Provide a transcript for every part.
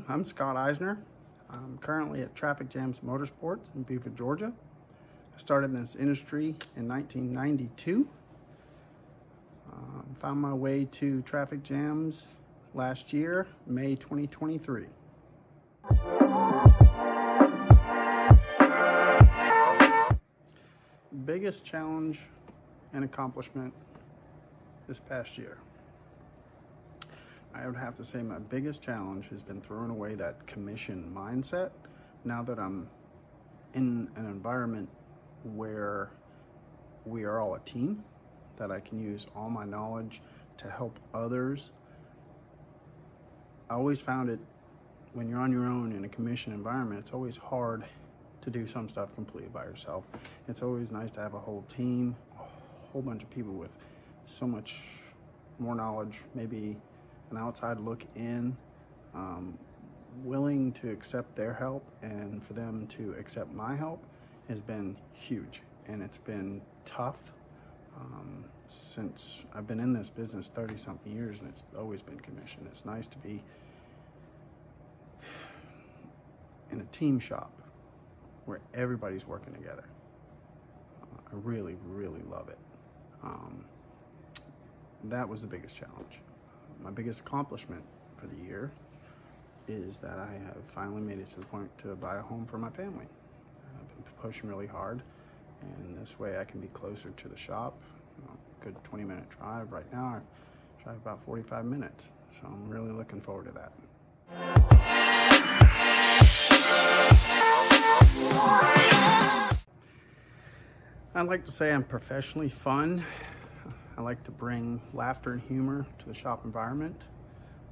I'm Scott Eisner. I'm currently at Traffic Jams Motorsports in Beaver, Georgia. I started in this industry in 1992. Found my way to Traffic Jams last year, May 2023. Biggest challenge and accomplishment this past year. I would have to say my biggest challenge has been throwing away that commission mindset now that I'm in an environment where we are all a team, that I can use all my knowledge to help others. I always found it when you're on your own in a commission environment, it's always hard to do some stuff completely by yourself. It's always nice to have a whole team, a whole bunch of people with so much more knowledge, maybe an outside look in, willing to accept their help, and for them to accept my help has been huge. And it's been tough since I've been in this business 30 something years, and it's always been commission. It's nice to be in a team shop where everybody's working together. I really, really love it. That was the biggest challenge. My biggest accomplishment for the year is that I have finally made it to the point to buy a home for my family. I've been pushing really hard, and this way I can be closer to the shop. Good 20-minute drive. Right now I drive about 45 minutes, so I'm really looking forward to that. I'd like to say I'm professionally fun. I like to bring laughter and humor to the shop environment.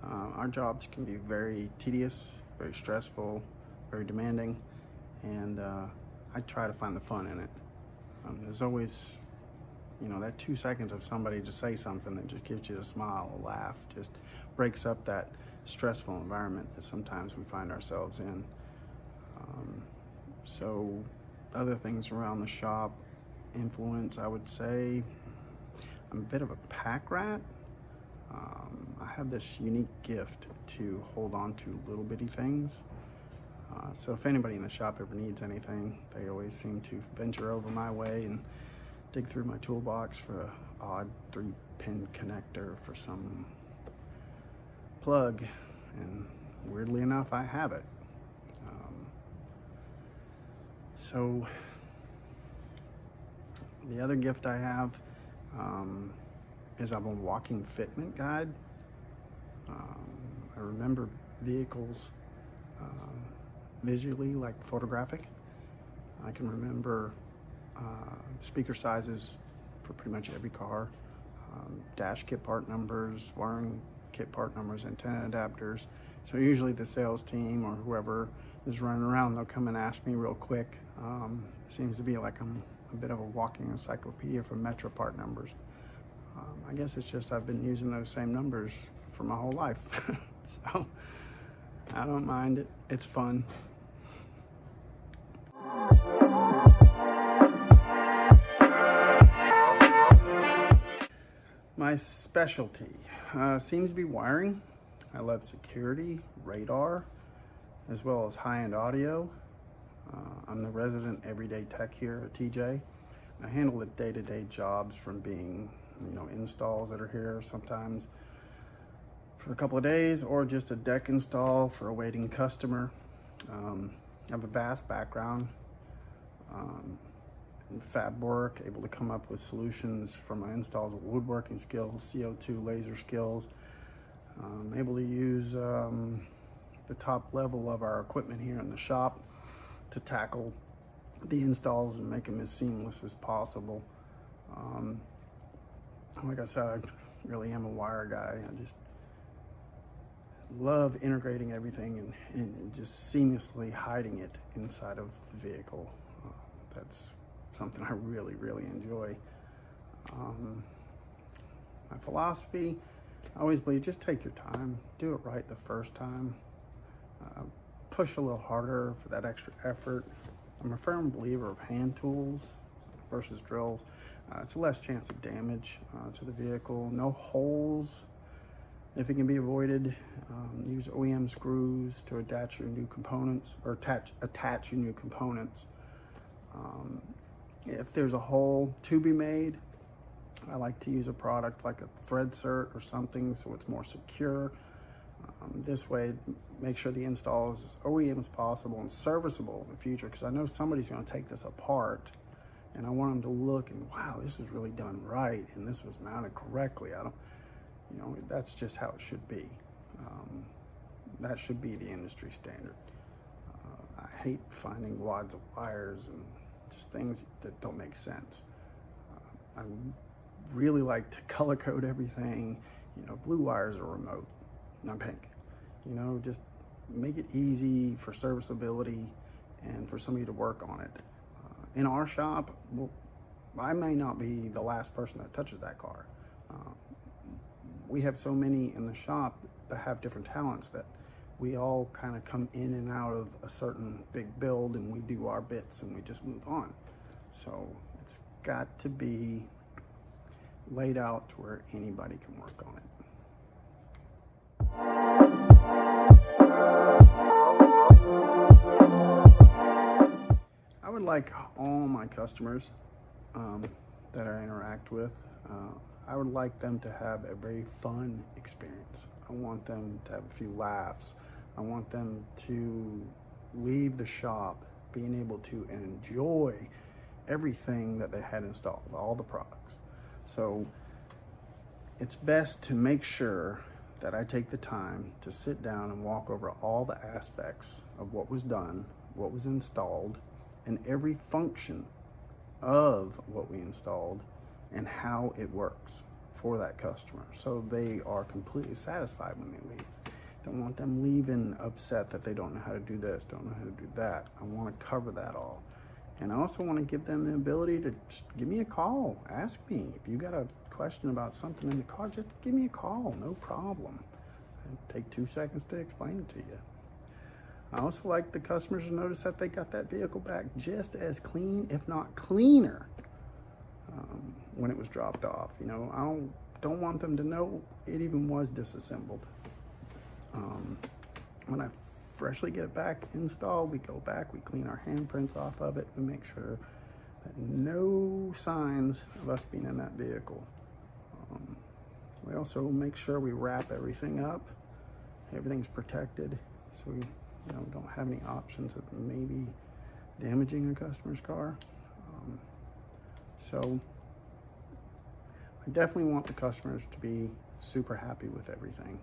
Our jobs can be very tedious, very stressful, very demanding, and I try to find the fun in it. There's always, that 2 seconds of somebody to say something that just gives you a smile, a laugh, just breaks up that stressful environment that sometimes we find ourselves in. So other things around the shop, influence, I would say, I'm a bit of a pack rat. I have this unique gift to hold on to little bitty things. So if anybody in the shop ever needs anything, they always seem to venture over my way and dig through my toolbox for an odd 3-pin connector for some plug, and weirdly enough, I have it. So the other gift I have is I'm a walking fitment guide. I remember vehicles visually, like photographic. I can remember speaker sizes for pretty much every car, dash kit part numbers, wiring kit part numbers, antenna adapters. So usually the sales team or whoever is running around, they'll come and ask me real quick. Seems to be like I'm a bit of a walking encyclopedia for Metro part numbers. I guess it's just I've been using those same numbers for my whole life. So I don't mind it. It's fun. My specialty seems to be wiring. I love security, radar, as well as high-end audio. I'm the resident everyday tech here at TJ. I handle the day-to-day jobs from being, installs that are here sometimes for a couple of days, or just a deck install for a waiting customer. I have a vast background in fab work, able to come up with solutions for my installs with woodworking skills, CO2 laser skills. Able to use the top level of our equipment here in the shop to tackle the installs and make them as seamless as possible. Like I said, I really am a wire guy. I just love integrating everything and just seamlessly hiding it inside of the vehicle. That's something I really, really enjoy. My philosophy, I always believe, just take your time, do it right the first time. Push a little harder for that extra effort. I'm a firm believer of hand tools versus drills. It's a less chance of damage to the vehicle. No holes If it can be avoided, use OEM screws to attach your new components, or attach your new components. If there's a hole to be made, I like to use a product like a thread cert or something so it's more secure. This way, make sure the install is as OEM as possible and serviceable in the future, because I know somebody's going to take this apart and I want them to look and, wow, this is really done right and this was mounted correctly. That's just how it should be. That should be the industry standard. I hate finding wads of wires and just things that don't make sense. I really like to color code everything. Blue wires are remote, not pink. Just make it easy for serviceability and for somebody to work on it. In our shop, I may not be the last person that touches that car. We have so many in the shop that have different talents that we all kind of come in and out of a certain big build and we do our bits and we just move on. So it's got to be laid out to where anybody can work on it. I would like all my customers that I interact with, I would like them to have a very fun experience. I want them to have a few laughs. I want them to leave the shop being able to enjoy everything that they had installed, all the products. So it's best to make sure that I take the time to sit down and walk over all the aspects of what was done, what was installed, and every function of what we installed and how it works for that customer, so they are completely satisfied when they leave. Don't want them leaving upset that they don't know how to do this, don't know how to do that. I want to cover that all. And I also want to give them the ability to just give me a call, ask me. If you got a question about something in the car, just give me a call, no problem. It'll take 2 seconds to explain it to you. I also like the customers to notice that they got that vehicle back just as clean, if not cleaner, when it was dropped off. I don't want them to know it even was disassembled. When I freshly get it back installed, we go back, we clean our handprints off of it, and make sure that no signs of us being in that vehicle. We also make sure we wrap everything up, everything's protected, so we don't have any options of maybe damaging a customer's car. So I definitely want the customers to be super happy with everything.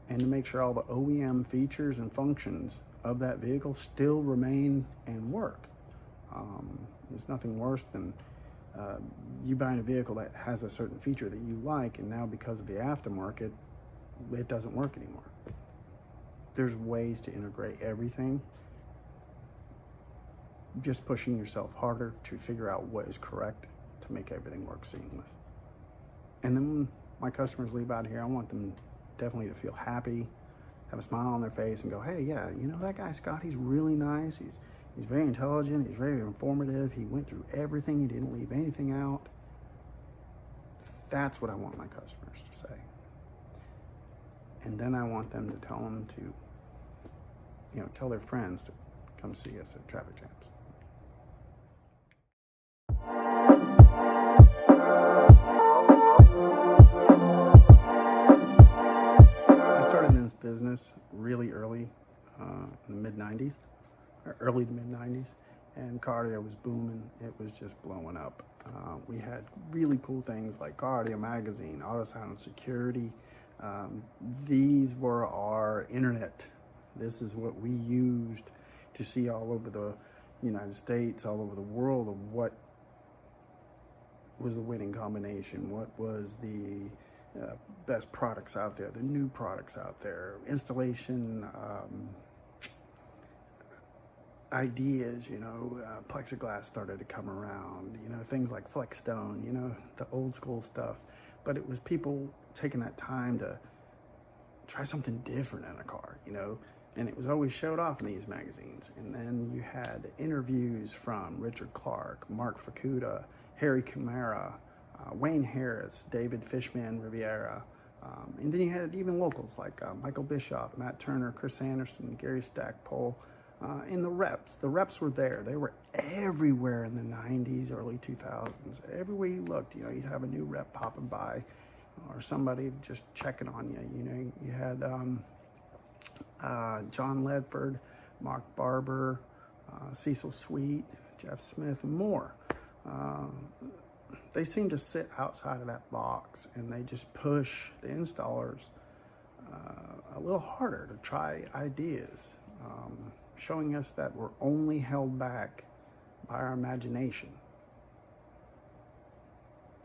And to make sure all the OEM features and functions of that vehicle still remain and work. There's nothing worse than you buying a vehicle that has a certain feature that you like, and now because of the aftermarket, it doesn't work anymore. There's ways to integrate everything. Just pushing yourself harder to figure out what is correct to make everything work seamless. And then when my customers leave out here, I want them definitely to feel happy, have a smile on their face and go, hey, yeah, that guy Scott, he's really nice. He's very intelligent. He's very informative. He went through everything. He didn't leave anything out. That's what I want my customers to say. And then I want them to tell them to, tell their friends to come see us at Traffic Jams. I started in this business really early, in the mid-90s, or early to mid-90s, and cardio was booming. It was just blowing up. We had really cool things like Cardio Magazine, Auto Sound and Security. These were our internet. This is what we used to see all over the United States, all over the world, of what was the winning combination, what was the best products out there, the new products out there, installation ideas, plexiglass started to come around, things like Flexstone, the old school stuff. But it was people taking that time to try something different in a car, and it was always showed off in these magazines. And then you had interviews from Richard Clark, Mark Fukuda, Harry Camara, Wayne Harris, David Fishman Riviera. And then you had even locals like Michael Bischoff, Matt Turner, Chris Anderson, Gary Stackpole. And the reps were there. They were everywhere in the 90s, early 2000s. Everywhere you looked, you'd have a new rep popping by or somebody just checking on you. You had John Ledford, Mark Barber, Cecil Sweet, Jeff Smith, and more. They seem to sit outside of that box and they just push the installers a little harder to try ideas, showing us that we're only held back by our imagination.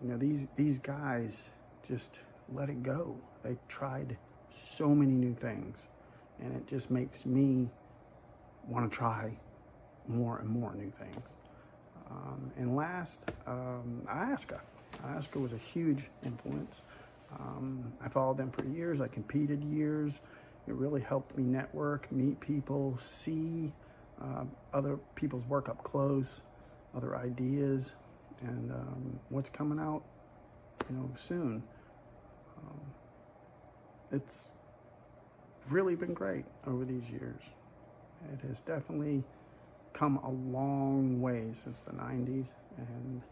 These guys just let it go. They tried so many new things, and it just makes me want to try more and more new things. And last, Ayahuasca. Ayahuasca was a huge influence. I followed them for years. I competed years. It really helped me network, meet people, see other people's work up close, other ideas, and what's coming out, soon. It's really been great over these years. It has definitely come a long way since the 90s, and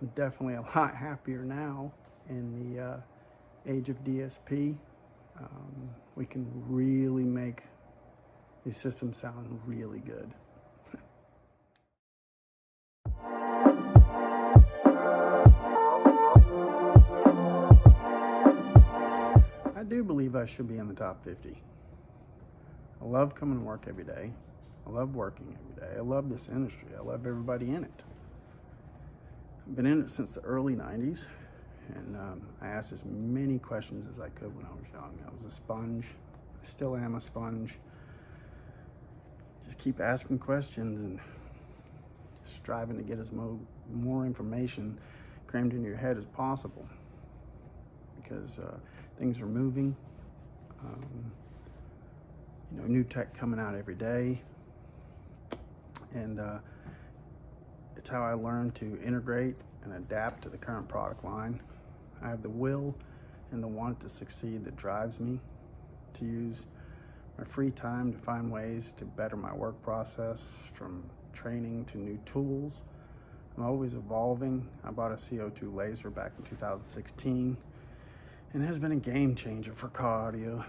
I'm definitely a lot happier now in the age of DSP. We can really make these systems sound really good. I do believe I should be in the top 50. I love coming to work every day. I love working every day. I love this industry. I love everybody in it. I've been in it since the early 90s, and I asked as many questions as I could when I was young. I was a sponge. I still am a sponge. Just keep asking questions and striving to get as more information crammed into your head as possible, because things are moving. New tech coming out every day, and it's how I learned to integrate and adapt to the current product line. I have the will and the want to succeed that drives me to use my free time to find ways to better my work process, from training to new tools. I'm always evolving. I bought a CO2 laser back in 2016, and it has been a game changer for car audio.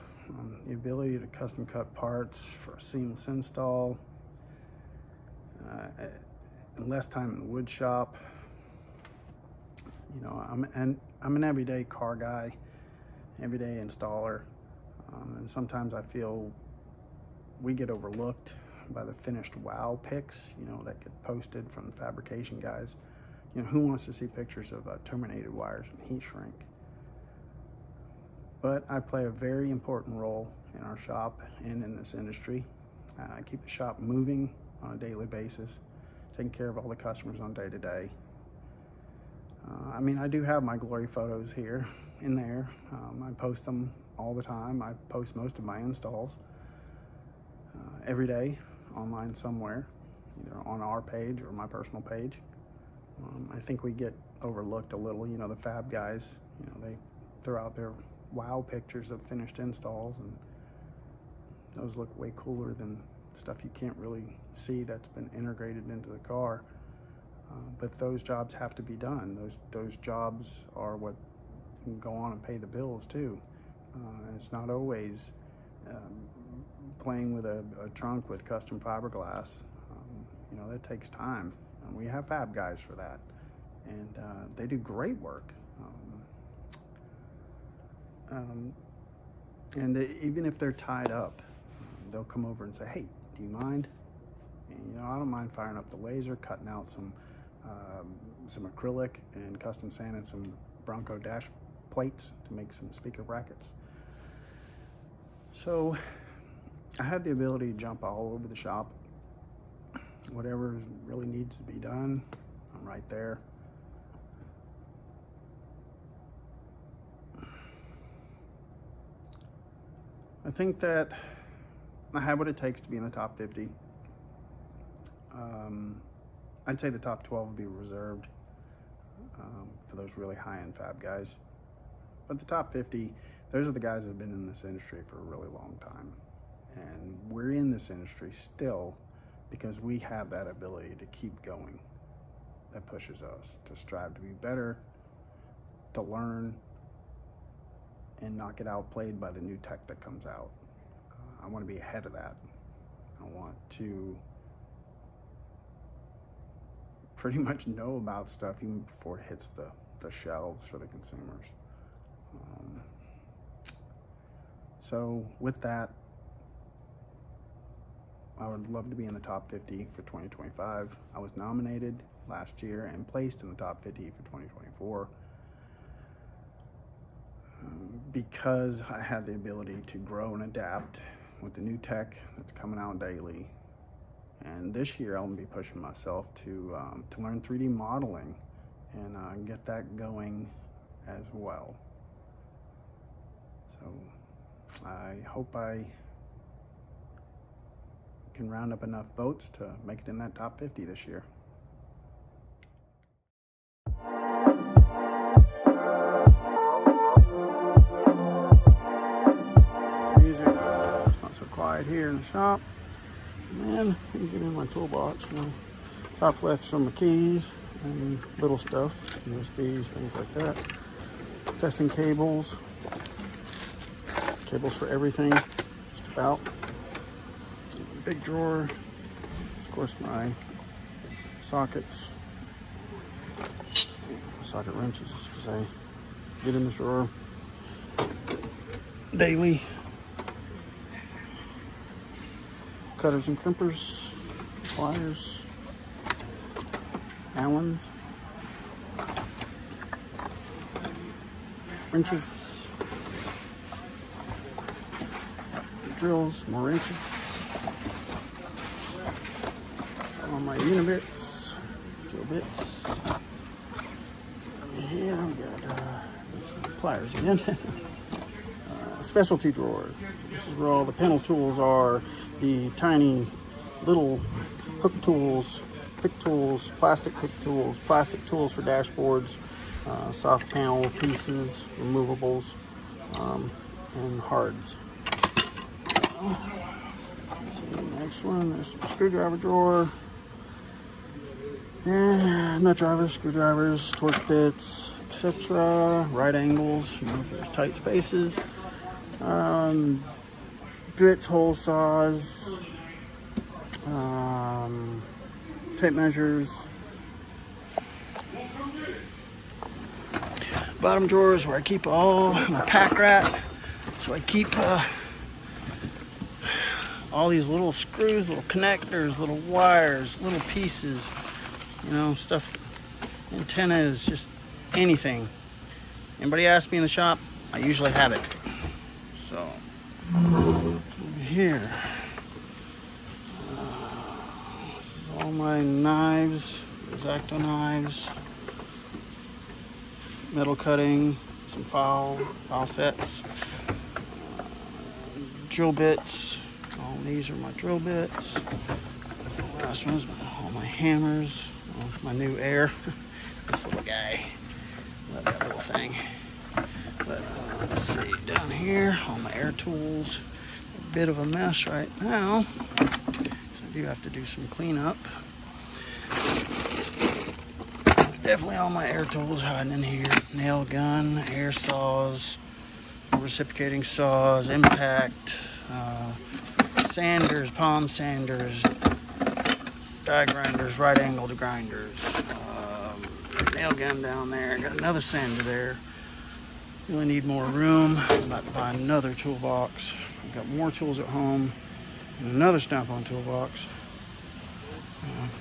The ability to custom cut parts for a seamless install, and less time in the wood shop. I'm an everyday car guy, everyday installer, and sometimes I feel we get overlooked by the finished wow pics, that get posted from fabrication guys. Who wants to see pictures of terminated wires and heat shrink? But I play a very important role in our shop and in this industry. I keep the shop moving on a daily basis, taking care of all the customers on day to day. I do have my glory photos here and there. I post them all the time. I post most of my installs every day online somewhere, either on our page or my personal page. I think we get overlooked a little. The fab guys, they throw out their wow pictures of finished installs, and those look way cooler than stuff you can't really see that's been integrated into the car. But those jobs have to be done. Those jobs are what can go on and pay the bills too. It's not always playing with a trunk with custom fiberglass. That takes time. And we have fab guys for that, and they do great work. And even if they're tied up, they'll come over and say, "Hey, do you mind?" And I don't mind firing up the laser, cutting out some acrylic, and custom sanding some Bronco dash plates to make some speaker brackets. So I have the ability to jump all over the shop. Whatever really needs to be done, I'm right there. I think that I have what it takes to be in the top 50. I'd say the top 12 would be reserved. for those really high-end fab guys. But the top 50, those are the guys that have been in this industry for a really long time. And we're in this industry still because we have that ability to keep going. That pushes us to strive to be better, to learn, and not get outplayed by the new tech that comes out. I want to be ahead of that. I want to pretty much know about stuff even before it hits the shelves for the consumers. So with that, I would love to be in the top 50 for 2025. I was nominated last year and placed in the top 50 for 2024 because I had the ability to grow and adapt with the new tech that's coming out daily. And this year I'm gonna be pushing myself to learn 3D modeling and get that going as well. So I hope I can round up enough votes to make it in that top 50 this year. It's music, so it's not so quiet here in the shop. Man, let me get in my toolbox. Top left, some of my keys and little stuff, USBs, things like that. Testing cables for everything, just about. Big drawer, of course, my sockets, socket wrenches, because I get in this drawer daily. Cutters and crimpers, pliers, Allens, wrenches, drills, more wrenches, all my unibits, drill bits. Here we got some pliers again. Specialty drawer. So this is where all the panel tools are, the tiny little hook tools, pick tools, plastic pick tools, plastic tools for dashboards, soft panel pieces, removables, and hards. Let's see, next one, there's a screwdriver drawer. Yeah, nut drivers, screwdrivers, torque bits, etc. Right angles, if there's tight spaces. Bits, hole saws, tape measures. Bottom drawers where I keep all my pack rat. So I keep all these little screws, little connectors, little wires, little pieces, stuff, antennas, just anything. Anybody asks me in the shop, I usually have it. So, over here, this is all my knives, X-Acto knives, metal cutting, some file sets, drill bits. All these are my drill bits. Last one's all my hammers, my new air. This little guy, love that little thing. But let's see, down here, all my air tools. A bit of a mess right now, so I do have to do some cleanup. Definitely all my air tools hiding in here. Nail gun, air saws, reciprocating saws, impact, sanders, palm sanders, die grinders, right angled grinders, nail gun down there. Got another sander there. Really need more room. I'm about to buy another toolbox. I've got more tools at home and another Snap-on toolbox.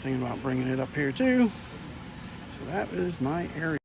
Thinking about bringing it up here too. So that is my area.